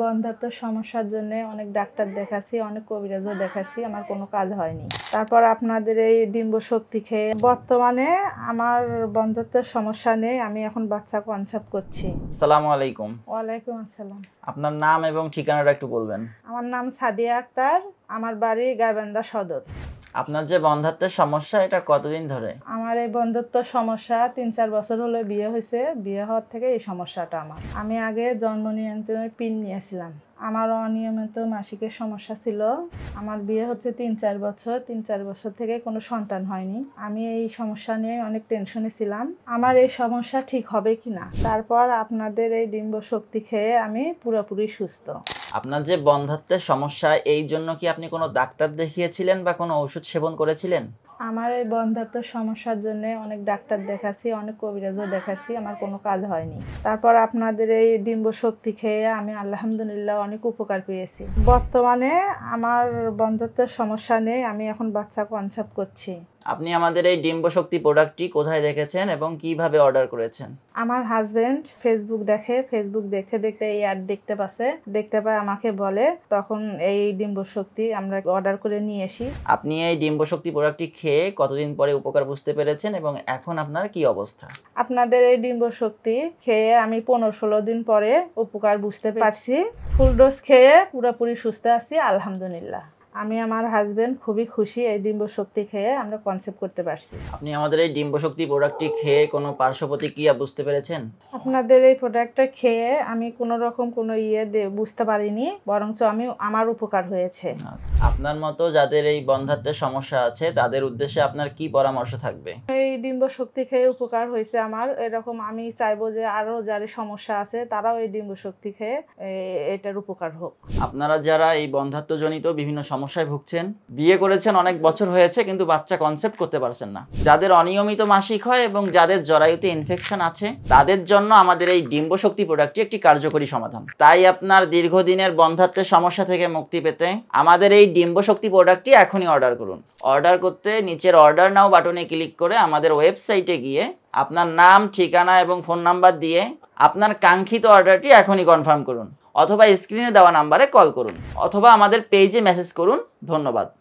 বন্ধ্যাত্ব সমস্যার জন্য অনেক ডাক্তার দেখাচ্ছি, অনেক কবিরাজও দেখাচ্ছি, আমার কোনো কাজ হয়নি। তারপর আপনাদের এই ডিম্ব শক্তি খেয়ে বর্তমানে আমার বন্ধ্যাত্বের সমস্যা নেই, আমি এখন বাচ্চা কনসেপ্ট করছি। আসসালামু আলাইকুম। ওয়ালাইকুম আসসালাম। আপনার নাম এবং ঠিকানাটা একটু বলবেন? আমার নাম সাদিয়া আক্তার, আমার বাড়ি গাইবান্ধা সদর। আপনার যে বন্ধ্যাত্বের সমস্যা, এটা কতদিন ধরে? আমার এই বন্ধ্যাত্ব সমস্যা ৩-৪ বছর হলো বিয়ে হয়েছে। বিয়ে হওয়ার থেকে এই সমস্যাটা আমি আগে জন্ম নিয়ন্ত্রণের পিল নিয়েছিলাম। আমার অনিয়মিত মাসিকের সমস্যা ছিল। আমার বিয়ে হচ্ছে ৩-৪ বছর। ৩-৪ বছর থেকে কোনো সন্তান হয়নি। আমি এই সমস্যা নিয়ে অনেক টেনশনে ছিলাম, আমার এই সমস্যা ঠিক হবে কিনা। তারপর আপনাদের এই ডিম্ব শক্তি খেয়ে আমি পুরোপুরি সুস্থ। আপনার যে বন্ধ্যাত্বের সমস্যা, এই জন্য কি আপনি কোনো ডাক্তার দেখিয়েছিলেন বা কোনো ওষুধ সেবন করেছিলেন? আমার এই বন্ধ্যাত্ব সমস্যার জন্য অনেক ডাক্তার দেখাচ্ছি, অনেক কবিরাজও দেখাচ্ছি, আমার কোনো কাজ হয়নি। তারপর আপনাদের এই ডিম্ব শক্তি খেয়ে আমি আলহামদুলিল্লাহ অনেক উপকার পেয়েছি। বর্তমানে আমার বন্ধ্যাত্বের সমস্যা নেই, আমি এখন বাচ্চা কনসেপ্ট করছি। আপনি আমাদের এই ডিম্ব শক্তি প্রোডাক্টটি কোথায় দেখেছেন এবং কিভাবে অর্ডার করেছেন? আমার হাজবেন্ড ফেসবুক দেখে, ফেসবুক দেখতে দেখতে এই অ্যাড দেখতে পায়, আমাকে বলে, তখন এই ডিম্ব শক্তি আমরা অর্ডার করে নিয়ে আসি। আপনি এই ডিম্ব শক্তি প্রোডাক্টটি খেয়ে কতদিন পরে উপকার বুঝতে পেরেছেন এবং এখন আপনার কি অবস্থা? আপনাদের এই ডিম্ব শক্তি খেয়ে আমি 15-16 দিন পরে উপকার বুঝতে পারছি। ফুল ডোজ খেয়ে পুরোপুরি সুস্থ আছি আলহামদুলিল্লাহ। আমি আমার হাজবেন্ড খুবই খুশি, এই ডিম্ব শক্তি খেয়ে আমরা কনসেপ্ট করতে পারছি। আপনি আমাদের এই ডিম্ব শক্তি প্রোডাক্টটি খেয়ে কোনো পার্শ্ব প্রতিক্রিয়া বুঝতে পেরেছেন? আপনাদের এই প্রোডাক্টটা খেয়ে আমি কোনো রকম কোনো বুঝতে পারিনি, বরঞ্চ আমার উপকার হয়েছে। আপনার মতো যাদের এই বন্ধ্যাত্বের সমস্যা আছে, তাদের উদ্দেশ্যে আপনার কি পরামর্শ থাকবে? এই ডিম্ব শক্তি খেয়ে উপকার হয়েছে আমার, এরকম আমি চাইবো যে আরো যাদের সমস্যা আছে তারাও এই ডিম্ব শক্তি খেয়ে এটার উপকার হোক। আপনারা যারা এই বন্ধ্যাত্বজনিত বিভিন্ন সমস্যায় ভুগছেন, বিয়ে করেছেন অনেক বছর হয়েছে কিন্তু বাচ্চা কনসেপ্ট করতে পারছেন না, যাদের অনিয়মিত মাসিক হয় এবং যাদের জরায়ুতে ইনফেকশন আছে, তাদের জন্য আমাদের এই ডিম্ব শক্তি প্রোডাক্টটি একটি কার্যকরী সমাধান। তাই আপনার দীর্ঘদিনের বন্ধ্যাত্বের সমস্যা থেকে মুক্তি পেতে আমাদের এই ডিম্ব শক্তি প্রোডাক্টটি এখনই অর্ডার করুন। অর্ডার করতে নিচের অর্ডার নাও বাটনে ক্লিক করে আমাদের ওয়েবসাইটে গিয়ে আপনার নাম, ঠিকানা এবং ফোন নাম্বার দিয়ে আপনার কাঙ্ক্ষিত অর্ডারটি এখনই কনফার্ম করুন, অথবা স্ক্রিনে দেওয়া নাম্বারে কল করুন, অথবা আমাদের পেজে মেসেজ করুন। ধন্যবাদ।